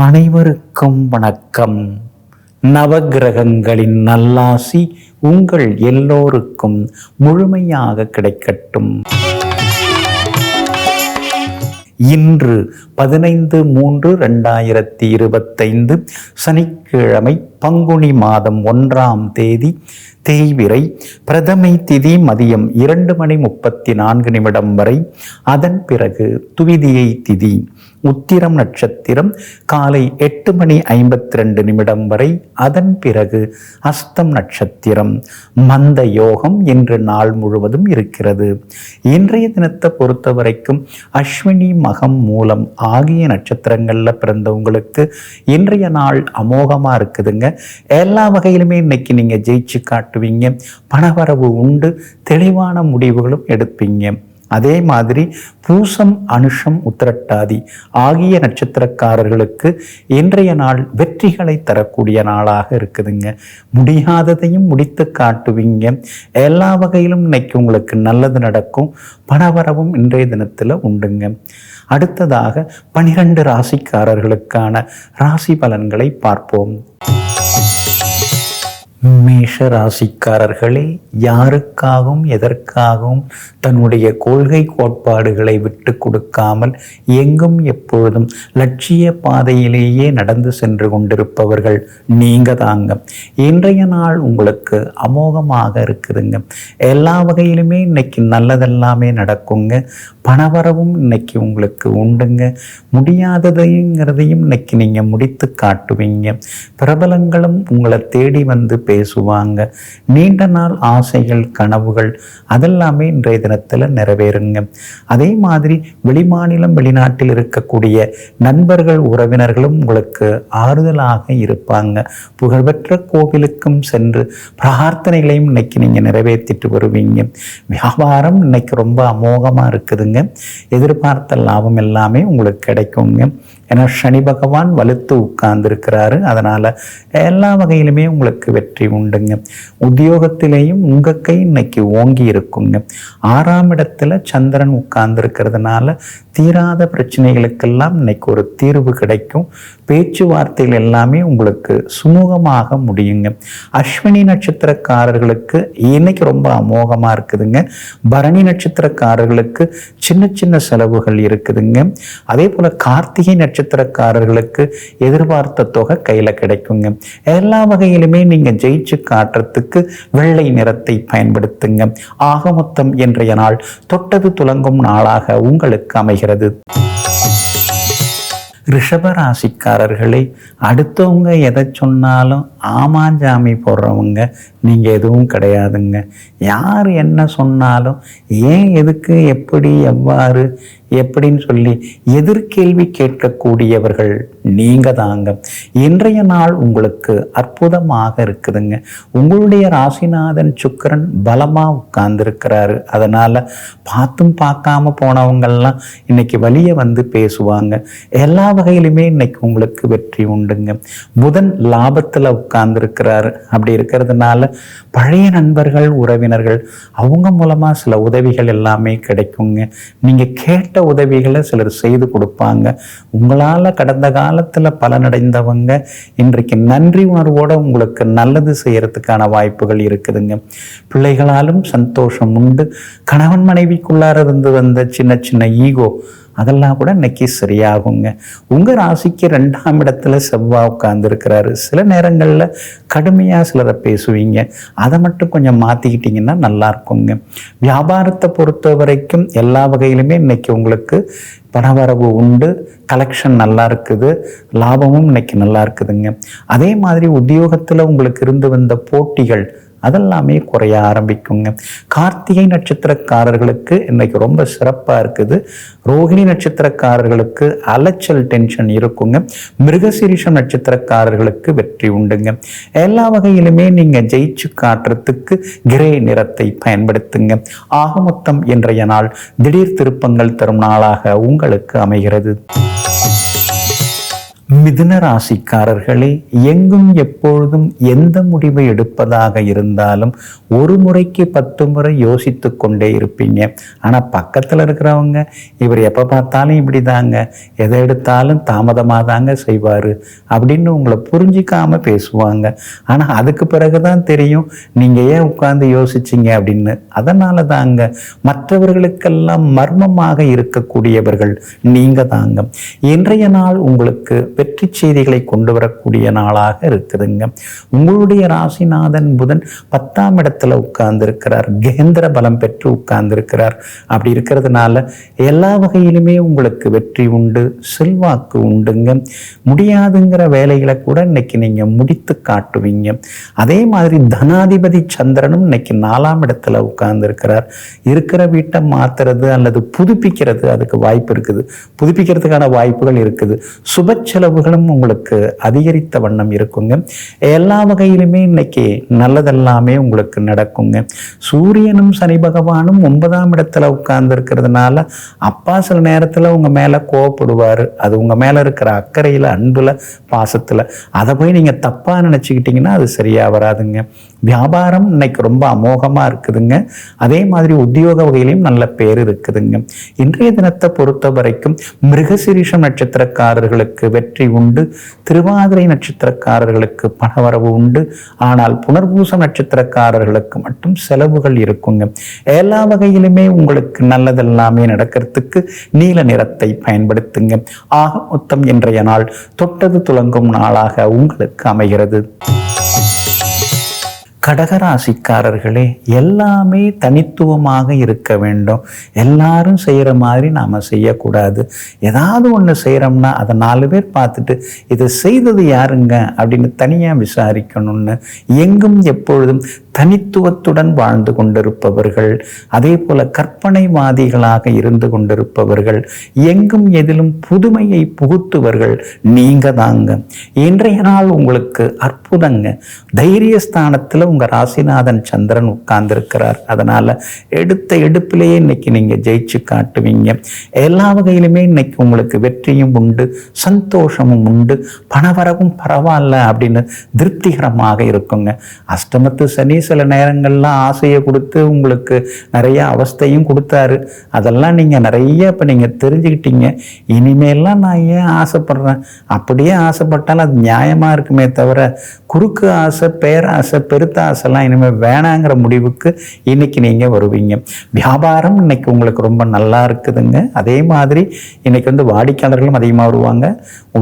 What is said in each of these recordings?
அனைவருக்கும் வணக்கம். நவகிரகங்களின் நல்லாசி உங்கள் எல்லோருக்கும் முழுமையாக கிடைக்கட்டும். இன்று 15/3/2025 சனிக்கிழமை, பங்குனி மாதம் 1ஆம் தேதி, தேய்பிறை, பிரதமை திதி மதியம் 2:34 வரை. அதன் பிறகு துவிதியை திதி, உத்திரம் நட்சத்திரம் காலை 8:52 வரை. அதன் பிறகு அஸ்தம் நட்சத்திரம். மந்த யோகம் இன்று நாள் முழுவதும் இருக்கிறது. இன்றைய தினத்தை பொறுத்த வரைக்கும் அஸ்வினி, மகம், மூலம் ஆகிய நட்சத்திரங்கள்ல பிறந்தவங்களுக்கு இன்றைய நாள் அமோகமா இருக்குதுங்க. எல்லா வகையிலுமே இன்னைக்கு நீங்க ஜெயிச்சு காட்டுவீங்க. பணவரவு உண்டு, தெளிவான முடிவுகளும் எடுப்பீங்க. அதே மாதிரி பூசம், அனுஷம், உத்திரட்டாதி ஆகிய நட்சத்திரக்காரர்களுக்கு இன்றைய நாள் வெற்றிகளை தரக்கூடிய நாளாக இருக்குதுங்க. முடியாததையும் முடித்து காட்டுவீங்க. எல்லா வகையிலும் இன்னைக்கு உங்களுக்கு நல்லது நடக்கும். பணவரவும் இன்றைய தினத்தில் உண்டுங்க. அடுத்ததாக 12 ராசிக்காரர்களுக்கான ராசி பலன்களை பார்ப்போம். மேஷ ராசிக்காரர்களே, யாருக்காகவும் எதற்காகவும் தன்னுடைய கொள்கை கோட்பாடுகளை விட்டு கொடுக்காமல் எங்கும் எப்பொழுதும் லட்சிய பாதையிலேயே நடந்து சென்று கொண்டிருப்பவர்கள் நீங்க தாங்க. இன்றைய நாள் உங்களுக்கு அமோகமாக இருக்குதுங்க. எல்லா வகையிலுமே இன்னைக்கு நல்லதெல்லாமே நடக்குங்க. பணவரவும் இன்னைக்கு உங்களுக்கு உண்டுங்க. முடியாததைங்கிறதையும் இன்னைக்கு நீங்க முடித்து காட்டுவீங்க. பிரபலங்களும் உங்களை தேடி வந்து பேசுவாங்க. நீண்ட நாள் ஆசைகள், கனவுகள் அதெல்லாமே இன்றைய தினத்தில் நிறைவேறுங்க. அதே மாதிரி வெளிமாநிலம், வெளிநாட்டில் இருக்கக்கூடிய நண்பர்கள், உறவினர்களும் உங்களுக்கு ஆறுதலாக இருப்பாங்க. புகழ்பெற்ற கோவிலுக்கும் சென்று பிரார்த்தனைகளையும் இன்னைக்கு நீங்க நிறைவேற்றிட்டு வருவீங்க. வியாபாரம் இன்னைக்கு ரொம்ப அமோகமா இருக்குதுங்க. எதிர்பார்த்த லாபம் எல்லாமே உங்களுக்கு கிடைக்குங்க. ஏன்னா சனி பகவான் வலுத்து உட்கார்ந்துருக்கிறாரு. அதனால எல்லா வகையிலுமே உங்களுக்கு வெற்றி உண்டுங்க. உத்தியோகத்திலேயும் உங்க கை இன்னைக்கு ஓங்கி இருக்குங்க. 6ஆம் இடத்துல சந்திரன் உட்கார்ந்துருக்கிறதுனால தீராத பிரச்சனைகளுக்கெல்லாம் இன்னைக்கு ஒரு தீர்வு கிடைக்கும். பேச்சுவார்த்தைகள் எல்லாமே உங்களுக்கு சுமூகமாக முடியுங்க. அஸ்வினி நட்சத்திரக்காரர்களுக்கு இன்னைக்கு ரொம்ப அமோகமா இருக்குதுங்க. பரணி நட்சத்திரக்காரர்களுக்கு சின்ன சின்ன செலவுகள் இருக்குதுங்க. அதே போல கார்த்திகை நட்சத்திரக்காரர்களுக்கு எதிர்பார்த்த தொகை கையில கிடைக்குங்க. எல்லா வகையிலுமே நீங்க ஜெயிச்சு காட்டுறதுக்கு வெள்ளை நிறத்தை பயன்படுத்துங்க. ஆக மொத்தம் இன்றைய நாள் தொட்டது துலங்கும் நாளாக உங்களுக்கு அமைகிறது. ரிஷபராசிக்காரர்களே, அடுத்தவங்க எதை சொன்னாலும் ஆமாஞ்சாமி போடுறவங்க நீங்கள் எதுவும் கிடையாதுங்க. யார் என்ன சொன்னாலும் ஏன், எதுக்கு, எப்படி, எவ்வாறு, எப்படின்னு சொல்லி எதிர்கேள்வி கேட்கக்கூடியவர்கள் நீங்க தாங்க. இன்றைய நாள் உங்களுக்கு அற்புதமாக இருக்குதுங்க. உங்களுடைய ராசிநாதன் சுக்கிரன் பலமா உட்கார்ந்துருக்கிறாரு. அதனால பார்த்தும் பார்க்காம போனவங்கெல்லாம் இன்னைக்கு வழிய வந்து பேசுவாங்க. எல்லா வகையிலுமே இன்னைக்கு உங்களுக்கு வெற்றி உண்டுங்க. புதன் லாபத்துல உட்கார்ந்துருக்கிறாரு. அப்படி இருக்கிறதுனால பழைய நண்பர்கள், உறவினர்கள் அவங்க மூலமா சில உதவிகள் எல்லாமே கிடைக்குங்க. நீங்க கேட்ட உதவிகளை சிலர் செய்து கொடுப்பாங்க. உங்களால கடந்த காலத்துல பலனடைந்தவங்க இன்றைக்கு நன்றி உணர்வோட உங்களுக்கு நல்லது செய்யறதுக்கான வாய்ப்புகள் இருக்குதுங்க. பிள்ளைகளாலும் சந்தோஷம் உண்டு. கணவன் மனைவிக்குள்ளார இருந்து வந்த சின்ன சின்ன ஈகோ அதெல்லாம் கூட இன்னைக்கு சரியாகுங்க. உங்க ராசிக்கு 2ஆம் இடத்துல செவ்வாய் உட்கார்ந்துருக்கிறாரு. சில நேரங்கள்ல கடுமையா சிலரை பேசுவீங்க. அதை மட்டும் கொஞ்சம் மாத்திக்கிட்டீங்கன்னா நல்லா இருக்குங்க. வியாபாரத்தை பொறுத்த வரைக்கும் எல்லா வகையிலுமே இன்னைக்கு உங்களுக்கு பணவரவு உண்டு. கலெக்ஷன் நல்லா இருக்குது. லாபமும் இன்னைக்கு நல்லா இருக்குதுங்க. அதே மாதிரி உத்தியோகத்துல உங்களுக்கு இருந்து வந்த போட்டிகள் அதெல்லாமே குறைய ஆரம்பிக்குங்க. கார்த்திகை நட்சத்திரக்காரர்களுக்கு இன்னைக்கு ரொம்ப சிறப்பா இருக்குது. ரோகிணி நட்சத்திரக்காரர்களுக்கு அலைச்சல், டென்ஷன் இருக்குங்க. மிருகசீரிஷம் நட்சத்திரக்காரர்களுக்கு வெற்றி உண்டுங்க. எல்லா வகையிலுமே நீங்க ஜெயிச்சு காட்டுறதுக்கு கிரே நிறத்தை பயன்படுத்துங்க. ஆக மொத்தம் இன்றைய நாள் திடீர் திருப்பங்கள் தரும் நாளாக உங்களுக்கு அமைகிறது. மிதுன ராசிக்காரர்களே, எங்கும் எப்பொழுதும் எந்த முடிவை எடுப்பதாக இருந்தாலும் ஒரு முறைக்கு 10 முறை யோசித்து கொண்டே இருப்பீங்க. ஆனால் பக்கத்தில் இருக்கிறவங்க இவர் எப்போ பார்த்தாலும் இப்படி தாங்க, எதை எடுத்தாலும் தாமதமாக தாங்க செய்வார் அப்படின்னு உங்களை புரிஞ்சிக்காமல் பேசுவாங்க. ஆனால் அதுக்கு பிறகு தான் தெரியும் நீங்கள் ஏன் உட்கார்ந்து யோசிச்சிங்க அப்படின்னு. அதனால தாங்க மற்றவர்களுக்கெல்லாம் மர்மமாக இருக்கக்கூடியவர்கள் நீங்கள் தாங்க. இன்றைய நாள் உங்களுக்கு வெற்றி செய்திகளை கொண்டு வரக்கூடிய நாளாக இருக்குதுங்க. உங்களுடைய ராசிநாதன் புதன் 10ஆம் இடத்துல உட்கார்ந்து இருக்கிறார். கேந்திர பலம் பெற்று உட்கார்ந்து இருக்கிறார். அப்படி இருக்கிறதுனால எல்லா வகையிலுமே உங்களுக்கு வெற்றி உண்டு, செல்வாக்கு உண்டுங்க. முடியாதுங்கிற வேலைகளை கூட இன்னைக்கு நீங்க முடித்து காட்டுவீங்க. அதே மாதிரி தனாதிபதி சந்திரனும் இன்னைக்கு 4ஆம் இடத்துல உட்கார்ந்து இருக்கிறார். இருக்கிற வீட்டை மாத்துறது அல்லது புதுப்பிக்கிறது அதுக்கு வாய்ப்பு இருக்குது. புதுப்பிக்கிறதுக்கான வாய்ப்புகள் இருக்குது. சுப செலவுகளும் உங்களுக்கு அதிகரித்த வண்ணம் இருக்குங்க. எல்லா வகையிலுமே இன்னைக்கு நல்லதெல்லாமே உங்களுக்கு நடக்குங்க. சூரியனும் சனி பகவானும் 9ஆம் இடத்துல உட்கார்ந்து இருக்கிறதுனால அப்பா சில நேரத்தில் உங்க மேல கோவப்படுவார். அது உங்க மேல இருக்கிற அக்கறையில, அன்புல, பாசத்துல. அதை போய் நீங்க தப்பா நினைச்சுக்கிட்டீங்கன்னா அது சரியா வராதுங்க. வியாபாரம் இன்னைக்கு ரொம்ப அமோகமா இருக்குதுங்க. அதே மாதிரி உத்தியோக வகையிலையும் நல்ல பேர் இருக்குதுங்க. இன்றைய தினத்தை பொறுத்த வரைக்கும் மிருகசீரிஷம் நட்சத்திரக்காரர்களுக்கு வெற்றி உண்டு. திருவாதிரை நட்சத்திரக்காரர்களுக்கு பணவரவு உண்டு. ஆனால் புனர்பூசம் நட்சத்திரக்காரர்களுக்கு மட்டும் செலவுகள் இருக்குங்க. எல்லா வகையிலுமே உங்களுக்கு நல்லதெல்லாமே நடக்கிறதுக்கு நீல நிறத்தை பயன்படுத்துங்க. ஆக மொத்தம் இன்றைய நாள் தொட்டது துலங்கும் நாளாக உங்களுக்கு அமைகிறது. கடகராசிக்காரர்களே, எல்லாமே தனித்துவமாக இருக்க வேண்டும். எல்லாரும் செய்கிற மாதிரி நாம் செய்யக்கூடாது. ஏதாவது ஒன்று செய்கிறோம்னா அதை 4 பேர் பார்த்துட்டு இதை செய்தது யாருங்க அப்படின்னு தனியாக விசாரிக்கணும்னு எங்கும் எப்பொழுதும் தனித்துவத்துடன் வாழ்ந்து கொண்டிருப்பவர்கள், அதே போல கற்பனைவாதிகளாக இருந்து கொண்டிருப்பவர்கள், எங்கும் எதிலும் புதுமையை புகுத்துவர்கள் நீங்க தாங்க. இன்றைய நாள் உங்களுக்கு அற்புதங்க. தைரியஸ்தானத்தில் உங்க ராசிநாதன் சந்திரன் உட்கார்ந்திருக்கிறார். அதனால எடுத்த எடுப்பிலேயே இன்னைக்கு நீங்க ஜெயிச்சு காட்டுவீங்க. எல்லா வகையிலுமே இன்னைக்கு உங்களுக்கு வெற்றியும் உண்டு, சந்தோஷமும் உண்டு, பணவரவும் பரவாயில்ல அப்படின்னு திருப்திகரமாக இருக்குங்க. அஷ்டமத்து சனி சில நேரங்கள்லாம் ஆசையை கொடுத்து உங்களுக்கு நிறைய அவஸ்தையும் கொடுத்தாரு. அதெல்லாம் நீங்க நிறைய இப்ப நீங்க தெரிஞ்சுக்கிட்டீங்க. இனிமேலாம் நான் ஏன் ஆசைப்படுறேன், அப்படியே ஆசைப்பட்டாலும் அது நியாயமா இருக்குமே தவிர குறுக்கு ஆசை, பேராசை, பெருத்த ஆசைலாம் இனிமேல் வேணாங்கிற முடிவுக்கு இன்னைக்கு நீங்க வருவீங்க. வியாபாரம் இன்னைக்கு உங்களுக்கு ரொம்ப நல்லா இருக்குதுங்க. அதே மாதிரி இன்னைக்கு வாடிக்கையாளர்களும் அதிகமாக வருவாங்க.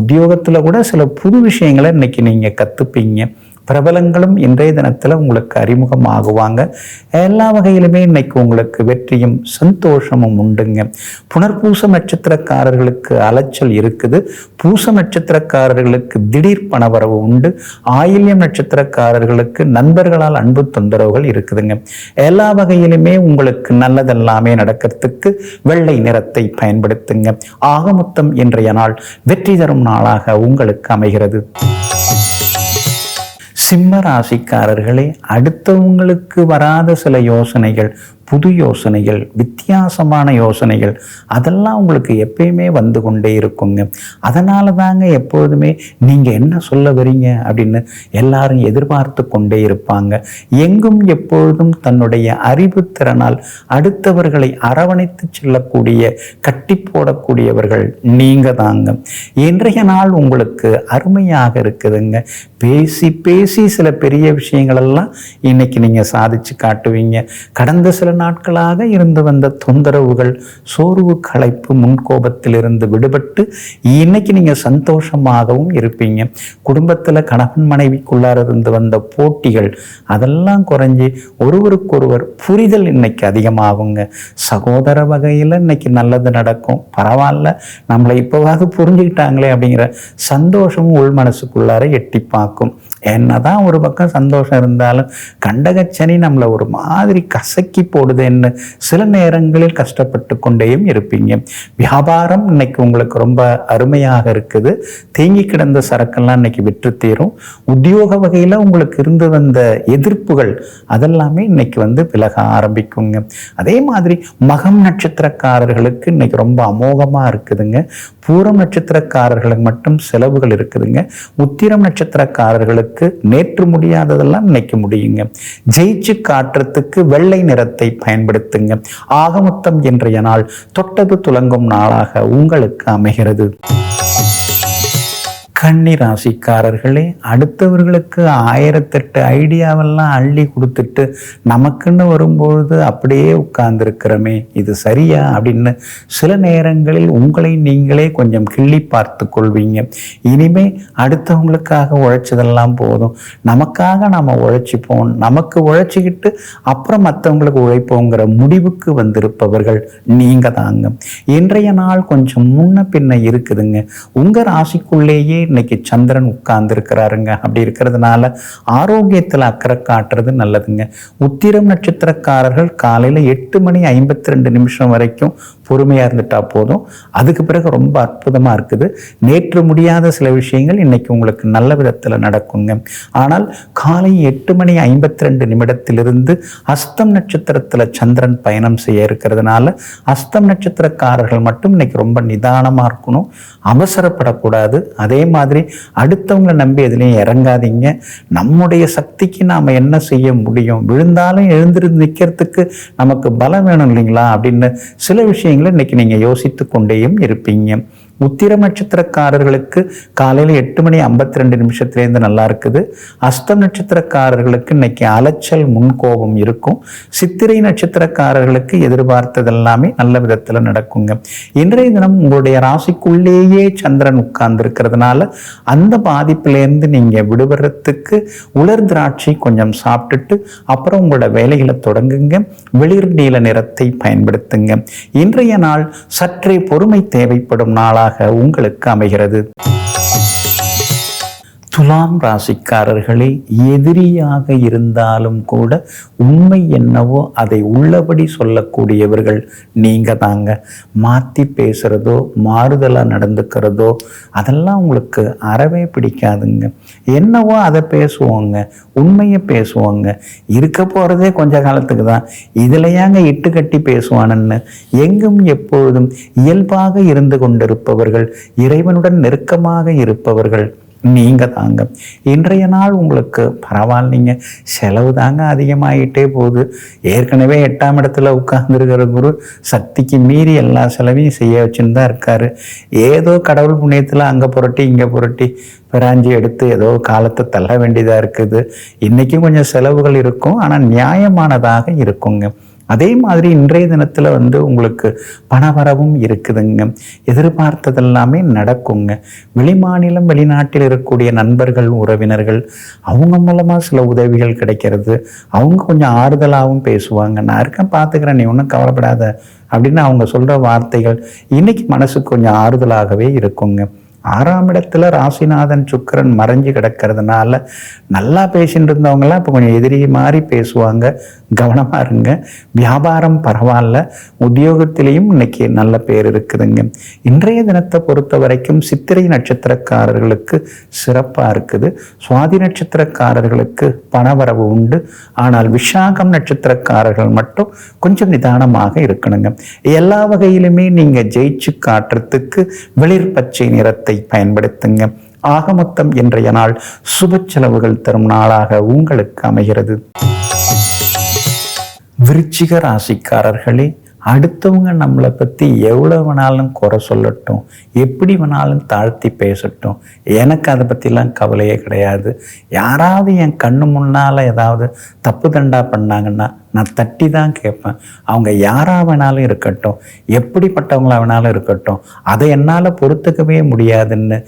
உத்தியோகத்துல கூட சில புது விஷயங்களை இன்னைக்கு நீங்க கத்துப்பீங்க. பிரபலங்களும் இன்றைய தினத்தில் உங்களுக்கு அறிமுகமாகுவாங்க. எல்லா வகையிலுமே இன்னைக்கு உங்களுக்கு வெற்றியும் சந்தோஷமும் உண்டுங்க. புனர்பூச நட்சத்திரக்காரர்களுக்கு அலைச்சல் இருக்குது. பூச நட்சத்திரக்காரர்களுக்கு திடீர் பணவரவு உண்டு. ஆயில்யம் நட்சத்திரக்காரர்களுக்கு நண்பர்களால் அன்பு தொந்தரவுகள் இருக்குதுங்க. எல்லா வகையிலுமே உங்களுக்கு நல்லதெல்லாமே நடக்கிறதுக்கு வெள்ளை நிறத்தை பயன்படுத்துங்க. ஆக மொத்தம் இன்றைய நாள் வெற்றி தரும் நாளாக உங்களுக்கு அமைகிறது. சிம்ம ராசிக்காரர்களே, அடுத்தவங்களுக்கு வராத சில யோசனைகள், புது யோசனைகள், வித்தியாசமான யோசனைகள், அதெல்லாம் உங்களுக்கு எப்பயுமே வந்து கொண்டே இருக்குங்க. அதனால தாங்க எப்பொழுதுமே நீங்கள் என்ன சொல்ல வரீங்க அப்படின்னு எல்லாரும் எதிர்பார்த்து கொண்டே இருப்பாங்க. எங்கும் எப்பொழுதும் தன்னுடைய அறிவு திறனால் அடுத்தவர்களை அரவணைத்து செல்லக்கூடிய, கட்டி போடக்கூடியவர்கள் நீங்க தாங்க. இன்றைய நாள் உங்களுக்கு அருமையாக இருக்குதுங்க. பேசி பேசி சில பெரிய விஷயங்களெல்லாம் இன்னைக்கு நீங்கள் சாதிச்சு காட்டுவீங்க. கடந்த சில நாட்களாக இருந்து வந்த தொந்தரவுகள், சோர்வு, களைப்பு, முன்கோபத்திலிருந்து விடுபட்டு இன்னைக்கு நீங்க சந்தோஷமாகவும் இருப்பீங்க. குடும்பத்துல கணவன் மனைவிக்குள்ளார இருந்து வந்த போட்டிகள் அதெல்லாம் குறைஞ்சி ஒருவருக்கொருவர் புரிதல் இன்னைக்கு அதிகமாகுங்க. சகோதர வகையில இன்னைக்கு நல்லது நடக்கும். பரவாயில்ல, நம்மளை இப்போவாவது புரிஞ்சுக்கிட்டாங்களே அப்படிங்கிற சந்தோஷமும் உள் மனசுக்குள்ளார எட்டி பார்க்கும். என்னதான் ஒரு பக்கம் சந்தோஷம் இருந்தாலும் கண்டகச்சனி நம்மளை ஒரு மாதிரி கசக்கி போடுதுன்னு சில நேரங்களில் கஷ்டப்பட்டு கொண்டேயும் இருப்பீங்க. வியாபாரம் இன்னைக்கு உங்களுக்கு ரொம்ப அருமையாக இருக்குது. தேங்கி கிடந்த சரக்கெல்லாம் இன்னைக்கு விற்று தீரும். உத்தியோக வகையில் உங்களுக்கு இருந்து வந்த எதிர்ப்புகள் அதெல்லாமே இன்னைக்கு விலக ஆரம்பிக்குங்க. அதே மாதிரி மகம் நட்சத்திரக்காரர்களுக்கு இன்னைக்கு ரொம்ப அமோகமாக இருக்குதுங்க. பூரம் நட்சத்திரக்காரர்களுக்கு மட்டும் செலவுகள் இருக்குதுங்க. உத்திரம் நட்சத்திரக்காரர்களுக்கு நேற்று முடியாததெல்லாம் இன்னைக்கு முடியுங்க. ஜெயிச்சு காட்டுறதுக்கு வெள்ளை நிறத்தை பயன்படுத்துங்க. ஆகமொத்தம் இன்றைய நாள் தொட்டது துலங்கும் நாளாக உங்களுக்கு அமைகிறது. கன்னி ராசிக்காரர்களே, அடுத்தவர்களுக்கு 1008 ஐடியாவெல்லாம் அள்ளி கொடுத்துட்டு நமக்குன்னு வரும்பொழுது அப்படியே உட்கார்ந்துருக்கிறோமே, இது சரியா அப்படின்னு சில நேரங்களில் உங்களை நீங்களே கொஞ்சம் கிள்ளி பார்த்து கொள்வீங்க. இனிமே அடுத்தவங்களுக்காக உழைச்சதெல்லாம் போதும், நமக்காக நம்ம உழைச்சிப்போம், நமக்கு உழைச்சிக்கிட்டு அப்புறம் மற்றவங்களுக்கு உழைப்போங்கிற முடிவுக்கு வந்திருப்பவர்கள் நீங்க தாங்க. இன்றைய நாள் கொஞ்சம் முன்ன பின்ன இருக்குதுங்க. உங்க ராசிக்குள்ளேயே இன்னைக்கு சந்திரன் உட்கார்ந்து இருக்கிறாருங்க. அப்படி இருக்கிறதுனால ஆரோக்கியத்தில் அக்கறை காட்டுறது நல்லதுங்க. உத்திரம் நட்சத்திரக்காரர்கள் காலையில் 8:52 வரைக்கும் பொறுமையா இருந்துட்டா போதும். அதுக்கு பிறகு ரொம்ப அற்புதமா இருக்குது. நேற்று முடியாத சில விஷயங்கள் இன்னைக்கு உங்களுக்கு நல்ல விதத்தில் நடக்குங்க. ஆனால் காலை 8:52 அஸ்தம் நட்சத்திரத்தில் சந்திரன் பயணம் செய்ய இருக்கிறதுனால அஸ்தம் நட்சத்திரக்காரர்கள் மட்டும் இன்னைக்கு ரொம்ப நிதானமா இருக்கணும், அவசரப்படக்கூடாது. அதே மாதிரி அடுத்தவங்களை நம்பி எதுலையும் இறங்காதீங்க. நம்முடைய சக்திக்கு நாம என்ன செய்ய முடியும், விழுந்தாலும் எழுந்திருந்து நிற்கிறதுக்கு நமக்கு பலம் வேணும் இல்லைங்களா அப்படின்னு சில விஷயங்களை இன்னைக்கு நீங்க யோசித்து கொண்டேயும் இருப்பீங்க. உத்திரம் நட்சத்திரக்காரர்களுக்கு காலையில் 8:52 நல்லா இருக்குது. அஸ்தம் நட்சத்திரக்காரர்களுக்கு இன்னைக்கு அலைச்சல் முன்கோபம் இருக்கும். சித்திரை நட்சத்திரக்காரர்களுக்கு எதிர்பார்த்ததெல்லாமே நல்ல விதத்தில் நடக்குங்க. இன்றைய தினம் உங்களுடைய ராசிக்குள்ளேயே சந்திரன் உட்கார்ந்து இருக்கிறதுனால அந்த பாதிப்பிலேருந்து நீங்க விடுபடுறதுக்கு உலர் திராட்சை கொஞ்சம் சாப்பிட்டுட்டு அப்புறம் உங்களோட வேலைகளை தொடங்குங்க. வெளிர் நீல நிறத்தை பயன்படுத்துங்க. இன்றைய நாள் சற்றே பொறுமை தேவைப்படும் நாளாக உங்களுக்கு அமைகிறது. துலாம் ராசிக்காரர்களே, எதிரியாக இருந்தாலும் கூட உண்மை என்னவோ அதை உள்ளபடி சொல்லக்கூடியவர்கள் நீங்க தாங்க. மாற்றி பேசுறதோ மாறுதலாக நடந்துக்கிறதோ அதெல்லாம் உங்களுக்கு அறவே பிடிக்காதுங்க. என்னவோ அதை பேசுவோங்க, உண்மையை பேசுவோங்க. இருக்க போகிறதே கொஞ்ச காலத்துக்கு தான், இதில் ஏங்க இட்டு கட்டி பேசுவானுன்னு எங்கும் எப்பொழுதும் இயல்பாக இருந்து கொண்டிருப்பவர்கள், இறைவனுடன் நெருக்கமாக இருப்பவர்கள் நீங்க தாங்க. இன்றைய நாள் உங்களுக்கு பரவாயில்லைங்க. செலவு தாங்க அதிகமாகிட்டே போகுது. ஏற்கனவே 8ஆம் இடத்துல உட்கார்ந்துருக்கிற குரு சக்திக்கு மீறி எல்லா செலவையும் செய்ய வச்சுன்னு தான் இருக்காரு. ஏதோ கடவுள் புண்ணியத்தில் அங்கே புரட்டி இங்கே புரட்டி பிராஞ்சி எடுத்து ஏதோ காலத்தை தள்ள வேண்டியதாக இருக்குது. இன்றைக்கும் கொஞ்சம் செலவுகள் இருக்கும், ஆனால் நியாயமானதாக இருக்குங்க. அதே மாதிரி இன்றைய தினத்தில் உங்களுக்கு பணவரவும் இருக்குதுங்க. எதிர்பார்த்ததெல்லாமே நடக்குங்க. வெளிமாநிலம் வெளிநாட்டில் இருக்கக்கூடிய நண்பர்கள் உறவினர்கள் அவங்க மூலமாக சில உதவிகள் கிடைக்கிறது. அவங்க கொஞ்சம் ஆறுதலாகவும் பேசுவாங்க. நான் இருக்கேன் பார்த்துக்கிறேன், நீ ஒன்றும் கவலைப்படாத அப்படின்னு அவங்க சொல்கிற வார்த்தைகள் இன்னைக்கு மனசுக்கு கொஞ்சம் ஆறுதலாகவே இருக்குங்க. 6ஆம் இடத்துல ராசிநாதன் சுக்கிரன் மறைஞ்சு கிடக்கிறதுனால நல்லா பேசிட்டு இருந்தவங்கலாம் இப்போ கொஞ்சம் எதிரி மாதிரி பேசுவாங்க. கவனமாக இருங்க. வியாபாரம் பரவாயில்ல, உத்தியோகத்திலையும் இன்னைக்கு நல்ல பேர் இருக்குதுங்க. இன்றைய தினத்தை பொறுத்த வரைக்கும் சித்திரை நட்சத்திரக்காரர்களுக்கு சிறப்பாக இருக்குது. சுவாதி நட்சத்திரக்காரர்களுக்கு பணவரவு உண்டு. ஆனால் விசாகம் நட்சத்திரக்காரர்கள் மட்டும் கொஞ்சம் நிதானமாக இருக்கணுங்க. எல்லா வகையிலுமே நீங்கள் ஜெயிச்சு காட்டுறதுக்கு வெளிர் பச்சை நிறத்தை பயன்படுத்துங்க. ஆக மொத்தம் இன்றைய நாள் சுப செலவுகள் தரும் நாளாக உங்களுக்கு அமைகிறது. விருச்சிக ராசிக்காரர்களே, அடுத்தவங்க நம்மளை பற்றி எவ்வளோ வேணாலும் குறை சொல்லட்டும், எப்படி வேணாலும் தாழ்த்தி பேசட்டும், எனக்கு அதை பற்றிலாம் கவலையே கிடையாது. யாராவது என் கண்ணு முன்னால் ஏதாவது தப்பு தண்டா பண்ணாங்கன்னா நான் தட்டி தான் கேட்பேன். அவங்க யாராக வேணாலும் இருக்கட்டும், எப்படிப்பட்டவங்களா வேணாலும் இருக்கட்டும், அதை என்னால் பொறுத்துக்கவே முடியாதுன்னு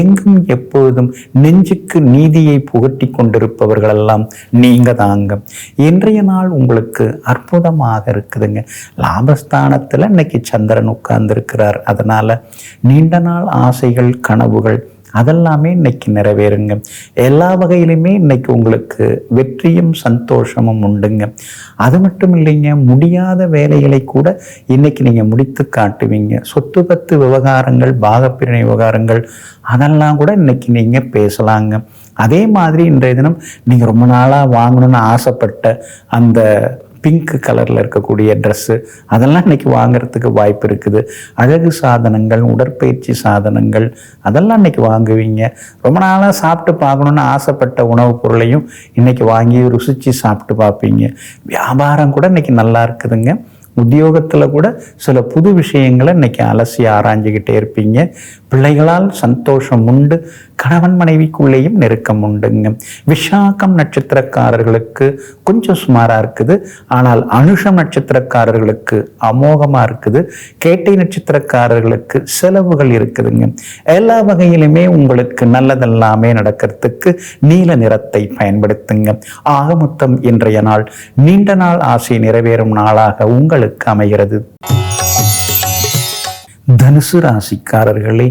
எங்கும் எப்பொழுதும் நெஞ்சுக்கு நீதியை புகட்டி கொண்டிருப்பவர்களெல்லாம் நீங்கள் தாங்க. இன்றைய நாள் உங்களுக்கு அற்புதமாக இருக்குதுங்க. லாபஸ்தானத்தில் இன்னைக்கு சந்திரன் உட்கார்ந்துருக்கிறார். அதனால் நீண்ட நாள் ஆசைகள் கனவுகள் அதெல்லாமே இன்னைக்கு நிறைவேறுங்க. எல்லா வகையிலுமே இன்னைக்கு உங்களுக்கு வெற்றியும் சந்தோஷமும் உண்டுங்க. அது மட்டும் இல்லைங்க, முடியாத வேலைகளை கூட இன்னைக்கு நீங்கள் முடித்து காட்டுவீங்க. சொத்து பத்து விவகாரங்கள், பாகப்பிரிவினை விவகாரங்கள், அதெல்லாம் கூட இன்னைக்கு நீங்கள் பேசலாங்க. அதே மாதிரி இன்றைய தினம் நீங்கள் ரொம்ப நாளாக வாங்கணும்னு ஆசைப்பட்ட அந்த பிங்க் கலரில் இருக்கக்கூடிய ட்ரெஸ்ஸு, அதெல்லாம் இன்றைக்கி வாங்கிறதுக்கு வாய்ப்பு இருக்குது. அழகு சாதனங்கள், உடற்பயிற்சி சாதனங்கள், அதெல்லாம் இன்றைக்கி வாங்குவீங்க. ரொம்ப நாளாக சாப்பிட்டு பார்க்கணுன்னு ஆசைப்பட்ட உணவுப் பொருளையும் இன்றைக்கி வாங்கி ருசித்து சாப்பிட்டு பார்ப்பீங்க. வியாபாரம் கூட இன்றைக்கி நல்லா இருக்குதுங்க. உத்தியோகத்தில் கூட சில புது விஷயங்களை இன்னைக்கு அலசி ஆராய்ஞ்சிக்கிட்டே இருப்பீங்க. பிள்ளைகளால் சந்தோஷம் உண்டு. கணவன் மனைவிக்குள்ளேயும் நெருக்கம் உண்டுங்க. விஷாகம் நட்சத்திரக்காரர்களுக்கு கொஞ்சம் சுமாராக இருக்குது. ஆனால் அனுஷம் நட்சத்திரக்காரர்களுக்கு அமோகமாக இருக்குது. கேட்டை நட்சத்திரக்காரர்களுக்கு செலவுகள் இருக்குதுங்க. எல்லா வகையிலுமே உங்களுக்கு நல்லதெல்லாமே நடக்கிறதுக்கு நீல நிறத்தை பயன்படுத்துங்க. ஆக மொத்தம் இன்றைய நாள் நீண்ட நாள் ஆசை நிறைவேறும் நாளாக உங்களுக்கு அமைகிறது. தனுசு ராசிக்காரர்களே,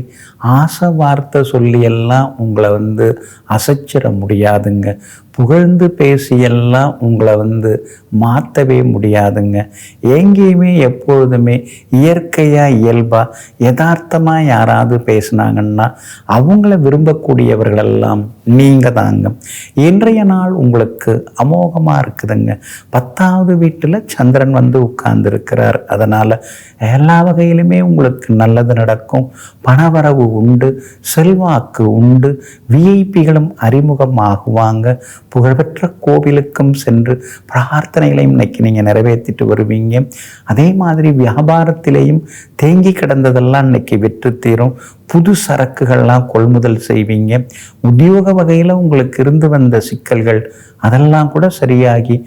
ஆசை வார்த்தை சொல்லி எல்லாம் உங்களை அசைச்சிட முடியாதுங்க. புகழ்ந்து பேசியெல்லாம் உங்களை மாற்றவே முடியாதுங்க. எங்கேயுமே எப்பொழுதுமே இயற்கையாக இயல்பாக யதார்த்தமாக யாராவது பேசினாங்கன்னா அவங்கள விரும்பக்கூடியவர்களெல்லாம் நீங்கள் தாங்க. இன்றைய நாள் உங்களுக்கு அமோகமாக இருக்குதுங்க. 10வது வீட்டில் சந்திரன் உட்கார்ந்துருக்கிறார். அதனால் எல்லா வகையிலுமே உங்களுக்கு நல்லது நடக்கும். பணவரவு உண்டு, செல்வாக்கு உண்டு, விஐபிகளும் அறிமுகமாகுவாங்க. புகழ்பெற்ற கோவிலுக்கும் சென்று பிரார்த்தனைகளையும் இன்னைக்கு நீங்கள் நிறைவேற்றிட்டு வருவீங்க. அதே மாதிரி வியாபாரத்திலேயும் தேங்கி கிடந்ததெல்லாம் இன்னைக்கு வெற்றி தீரும். புது சரக்குகள்லாம் கொள்முதல் செய்வீங்க. உத்தியோக வகையில் உங்களுக்கு இருந்து வந்த சிக்கல்கள் அதெல்லாம் கூட சரியாகி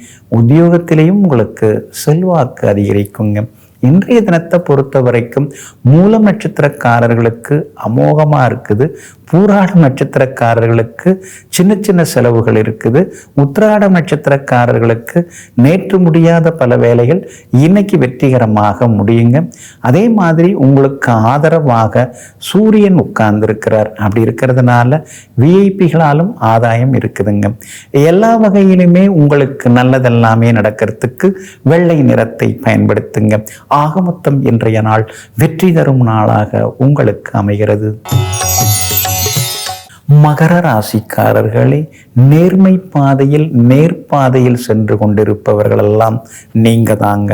உத்தியோகத்திலேயும் உங்களுக்கு செல்வாக்கு அதிகரிக்குங்க. இன்றைய தினத்தை பொறுத்த வரைக்கும் மூலம் நட்சத்திரக்காரர்களுக்கு அமோகமாக இருக்குது. பூராடம் நட்சத்திரக்காரர்களுக்கு சின்ன சின்ன செலவுகள் இருக்குது. உத்திராடம் நட்சத்திரக்காரர்களுக்கு நேற்று முடியாத பல வேலைகள் இன்னைக்கு வெற்றிகரமாக முடியுங்க. அதே மாதிரி உங்களுக்கு ஆதரவாக சூரியன் உட்கார்ந்துருக்கிறார். அப்படி இருக்கிறதுனால விஐபிகளாலும் ஆதாயம் இருக்குதுங்க. எல்லா வகையிலுமே உங்களுக்கு நல்லதெல்லாமே நடக்கிறதுக்கு வெள்ளை நிறத்தை பயன்படுத்துங்க. ஆக மொத்தம் இன்றைய நாள் வெற்றி தரும் நாளாக உங்களுக்கு அமைகிறது. மகர ராசிக்காரர்களே, நேர்மை பாதையில் நேர்பாதையில் சென்று கொண்டிருப்பவர்களெல்லாம் நீங்க தாங்க.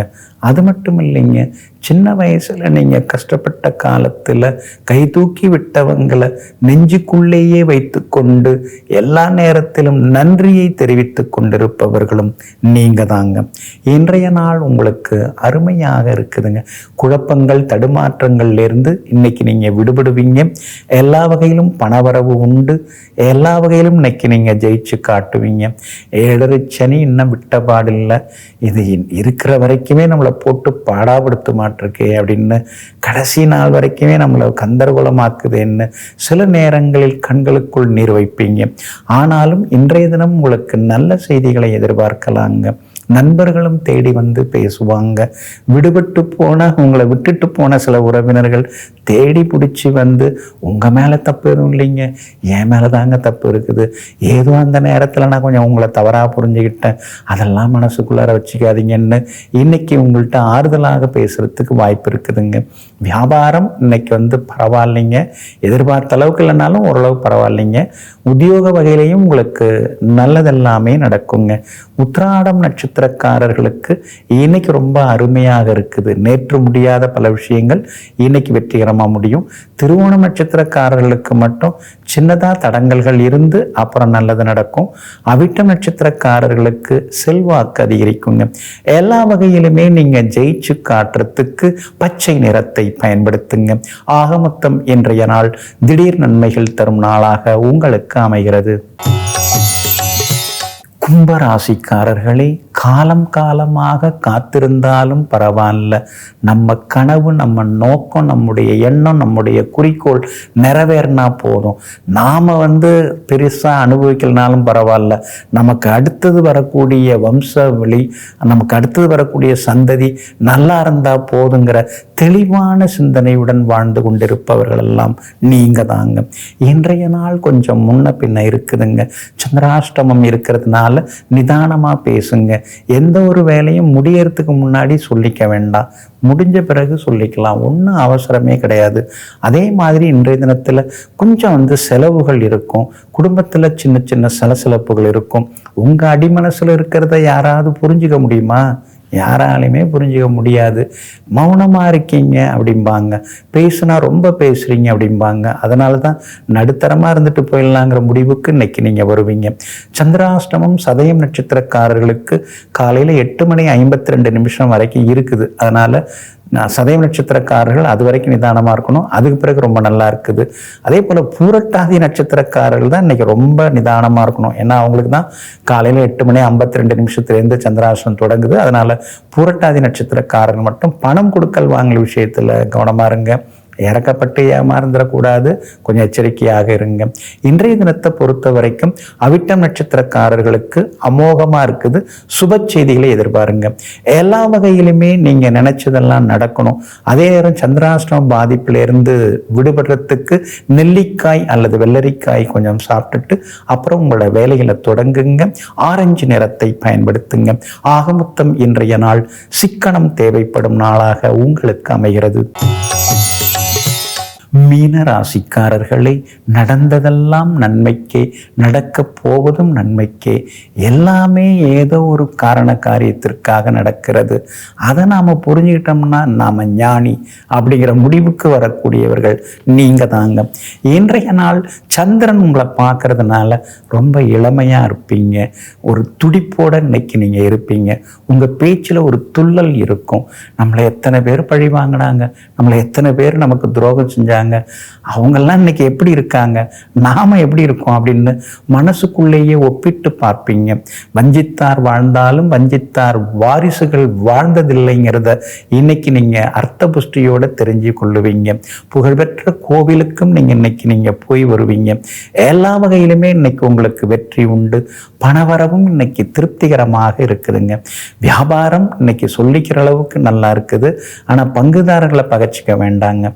அது மட்டும் இல்லைங்க, சின்ன வயசுல நீங்க கஷ்டப்பட்ட காலத்துல கை தூக்கி விட்டவங்களை நெஞ்சுக்குள்ளேயே வைத்து கொண்டு எல்லா நேரத்திலும் நன்றியை தெரிவித்து கொண்டிருப்பவர்களும் நீங்க தாங்க. இன்றைய நாள் உங்களுக்கு அருமையாக இருக்குதுங்க. குழப்பங்கள் தடுமாற்றங்கள்ல இருந்து இன்னைக்கு நீங்க விடுபடுவீங்க. எல்லா வகையிலும் பணவரவு உண்டு. எல்லா வகையிலும் இன்னைக்கு நீங்க ஜெயிச்சு காட்டுவீங்க. 7 சனி இன்னும் விட்டபாடில்லை. இது இருக்கிற வரைக்குமே நம்மளை போட்டு பாடாப்படுத்த மாட்டிருக்கே அப்படின்னு கடைசி நாள் வரைக்குமே நம்மளை கந்தர்குலமாக்குதுன்னு சில நேரங்களில் கண்களுக்குள் நீர் வைப்பீங்க. ஆனாலும் இன்றைய தினம் உங்களுக்கு நல்ல செய்திகளை எதிர்பார்க்கலாங்க. நண்பர்களும் தேடி பேசுவாங்க. விடுபட்டு போன உங்களை விட்டுட்டு போன சில உறவினர்கள் தேடி பிடிச்சி உங்க மேல தப்பு எதுவும் இல்லைங்க, என் மேலதாங்க தப்பு இருக்குது, ஏதோ அந்த நேரத்துல நான் கொஞ்சம் உங்களை தவறா புரிஞ்சுக்கிட்டேன், அதெல்லாம் மனசுக்குள்ளார வச்சுக்காதீங்கன்னு இன்னைக்கு உங்கள்கிட்ட ஆறுதலாக பேசுறதுக்கு வாய்ப்பு இருக்குதுங்க. வியாபாரம் இன்னைக்கு பரவாயில்லைங்க. எதிர்பார்த்த அளவுக்கு இல்லைனாலும் ஓரளவு பரவாயில்லைங்க. உத்தியோக வகையிலையும் உங்களுக்கு நல்லதெல்லாமே நடக்குங்க. உத்திராடம் நட்சத்திரக்காரர்களுக்கு இன்னைக்கு ரொம்ப அருமையாக இருக்குது. நேற்று முடியாத பல விஷயங்கள் இன்னைக்கு வெற்றிகரமாக முடியும். திருவோணம் நட்சத்திரக்காரர்களுக்கு மட்டும் சின்னதாக தடங்கல்கள் இருந்து அப்புறம் நல்லது நடக்கும். அவிட்டம் நட்சத்திரக்காரர்களுக்கு செல்வாக்கு அதிகரிக்குங்க. எல்லா வகையிலுமே நீங்க ஜெயிச்சு காட்டுறதுக்கு பச்சை நிறத்தை பயன்படுத்துங்க. ஆக மொத்தம் இன்றைய நாள் திடீர் நன்மைகள் தரும் நாளாக உங்களுக்கு அமைகிறது. கும்பராசிக்காரர்களே, காலம் காலமாக காத்திருந்தாலும் பரவாயில்ல, நம்ம கனவு, நம்ம நோக்கம், நம்முடைய எண்ணம், நம்முடைய குறிக்கோள் நிறைவேறினா போதும். நாம் பெருசாக அனுபவிக்கலனாலும் பரவாயில்ல, நமக்கு அடுத்தது வரக்கூடிய வம்சவழி, நமக்கு அடுத்தது வரக்கூடிய சந்ததி நல்லா இருந்தால் போதுங்கிற தெளிவான சிந்தனையுடன் வாழ்ந்து கொண்டிருப்பவர்கள் எல்லாம் நீங்கள் தாங்க. இன்றைய நாள் கொஞ்சம் முன்ன பின்ன இருக்குதுங்க. சந்திராஷ்டமம் இருக்கிறதுனால நிதானமாக பேசுங்க. எந்த ஒரு வேலையும் முடியறதுக்கு முன்னாடி சொல்லிக்க வேண்டாம், முடிஞ்ச பிறகு சொல்லிக்கலாம், ஒன்றும் அவசரமே கிடையாது. அதே மாதிரி இன்றைய தினத்தில் கொஞ்சம் செலவுகள் இருக்கும், குடும்பத்தில் சின்ன சின்ன சலசலப்புகள் இருக்கும். உங்கள் அடிமனசில் இருக்கிறத யாராவது புரிஞ்சுக்க முடியுமா? யாராலையுமே புரிஞ்சுக்க முடியாது. மௌனமாக இருக்கீங்க அப்படிம்பாங்க, பேசுனா ரொம்ப பேசுகிறீங்க அப்படிம்பாங்க. அதனால தான் நடுத்தரமாக இருந்துட்டு போயிடலாங்கிற முடிவுக்கு இன்னைக்கு நீங்கள் வருவீங்க. சந்திராஷ்டமம் சதயம் நட்சத்திரக்காரர்களுக்கு காலையில் 8:52 வரைக்கும் இருக்குது. அதனால் சதயம் நட்சத்திரக்காரர்கள் அது வரைக்கும் நிதானமாக இருக்கணும், அதுக்கு பிறகு ரொம்ப நல்லா இருக்குது. அதே போல் பூரட்டாதி நட்சத்திரக்காரர்கள் தான் இன்றைக்கி ரொம்ப நிதானமாக இருக்கணும். ஏன்னா அவங்களுக்கு தான் காலையில் 8:52 சந்திராஷ்டம் தொடங்குது. அதனால் பூரட்டாதி நட்சத்திரக்காரர்கள் மட்டும் பணம் கொடுக்கல் வாங்கல் விஷயத்தில் கவனமாக இருங்க. இறக்கப்பட்டு ஏமாறந்துடக்கூடாது, கொஞ்சம் எச்சரிக்கையாக இருங்க. இன்றைய தினத்தை பொறுத்த வரைக்கும் அவிட்டம் நட்சத்திரக்காரர்களுக்கு அமோகமாக இருக்குது. சுப செய்திகளை எதிர்பாருங்க. எல்லா வகையிலுமே நீங்கள் நினைச்சதெல்லாம் நடக்கணும். அதே நேரம் சந்திராஷ்டமம் பாதிப்பிலிருந்து விடுபடுறதுக்கு நெல்லிக்காய் அல்லது வெள்ளரிக்காய் கொஞ்சம் சாப்பிட்டுட்டு அப்புறம் உங்களோட வேலைகளை தொடங்குங்க. ஆரஞ்சு நிறத்தை பயன்படுத்துங்க. ஆக மொத்தம் இன்றைய நாள் சிக்கனம் தேவைப்படும் நாளாக உங்களுக்கு அமைகிறது. மீன ராசிக்காரர்களே, நடந்ததெல்லாம் நன்மைக்கே, நடக்கப் போவதும் நன்மைக்கே. எல்லாமே ஏதோ ஒரு காரண காரியத்திற்காக நடக்கிறது. அதை நாம் புரிஞ்சுக்கிட்டோம்னா நாம் ஞானி அப்படிங்கிற முடிவுக்கு வரக்கூடியவர்கள் நீங்கள் தாங்க. இன்றைய நாள் சந்திரன் உங்களை பார்க்கறதுனால ரொம்ப இளமையாக இருப்பீங்க. ஒரு துடிப்போடு இன்னைக்கு நீங்கள் இருப்பீங்க. உங்கள் பேச்சில் ஒரு துள்ளல் இருக்கும். நம்மளை எத்தனை பேர் பழி வாங்கினாங்க, நம்மளை எத்தனை பேர் நமக்கு துரோகம் செஞ்சாங்க, அவங்கெல்லாம் இன்னைக்கு எப்படி இருக்காங்க, நாம எப்படி இருக்கோம் அப்படின்னு மனசுக்குள்ளேயே ஒப்பிட்டு பார்ப்பீங்க. வஞ்சித்தார் வாழ்ந்தாலும் வஞ்சித்தார் வாரிசுகள் வாழ்ந்ததில்லைங்கிறத இன்னைக்கு நீங்க அர்த்த புஷ்டியோட தெரிஞ்சு கொள்ளுவீங்க. புகழ்பெற்ற கோவிலுக்கும் இன்னைக்கு போய் வருவீங்க. எல்லா வகையிலுமே இன்னைக்கு உங்களுக்கு வெற்றி உண்டு. பணவரவும் இன்னைக்கு திருப்திகரமாக இருக்குதுங்க. வியாபாரம் இன்னைக்கு சொல்லிக்கிற அளவுக்கு நல்லா இருக்குது. ஆனா பங்குதாரர்களை பகச்சிக்க வேண்டாங்க.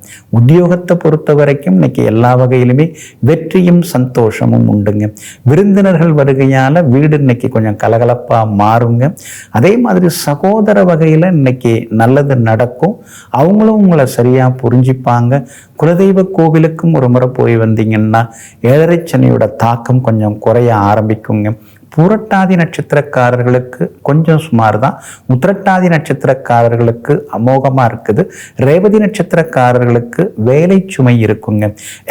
உத்தியோகத்தை பொறுத்த வரைக்கும் இன்னைக்கு எல்லா வகையிலுமே வெற்றியும் சந்தோஷமும் உண்டுங்க. விருந்தினர்கள் வருகையால வீடு இன்னைக்கு கொஞ்சம் கலகலப்பா மாறுங்க. அதே மாதிரி சகோதர வகையில இன்னைக்கு நல்லது நடக்கும். அவங்களும் உங்களை சரியா புரிஞ்சுப்பாங்க. குலதெய்வ கோவிலுக்கும் ஒரு முறை போய் வந்தீங்கன்னா ஏழரை சனியோட தாக்கம் கொஞ்சம் குறைய ஆரம்பிக்குங்க. பூரட்டாதி நட்சத்திரக்காரர்களுக்கு கொஞ்சம் சுமார் தான். உத்திரட்டாதி நட்சத்திரக்காரர்களுக்கு அமோகமாக இருக்குது. ரேவதி நட்சத்திரக்காரர்களுக்கு வேலை சுமை இருக்குங்க.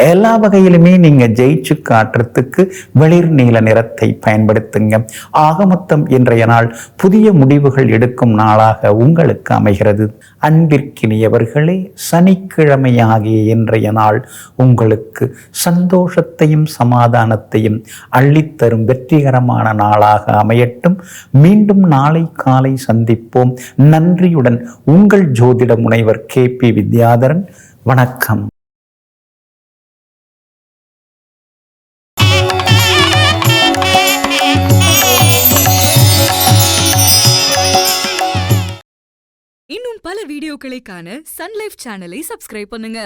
எல்லா வகையிலுமே நீங்கள் ஜெயிச்சு காட்டுறதுக்கு வெளிர் நீல நிறத்தை பயன்படுத்துங்க. ஆக மொத்தம் இன்றைய நாள் புதிய முடிவுகள் எடுக்கும் நாளாக உங்களுக்கு அமைகிறது. அன்பிற்கினியவர்களே, சனிக்கிழமையாகிய இன்றைய நாள் உங்களுக்கு சந்தோஷத்தையும் சமாதானத்தையும் அள்ளித்தரும் வெற்றிகரமான நாளாக அமையட்டும். மீண்டும் நாளை காலை சந்திப்போம். நன்றியுடன் உங்கள் ஜோதிட முனைவர் KP வித்யாதரன். வணக்கம். இன்னும் பல வீடியோக்களை காண சன் லைஃப் சேனலை சப்ஸ்கிரைப் பண்ணுங்க.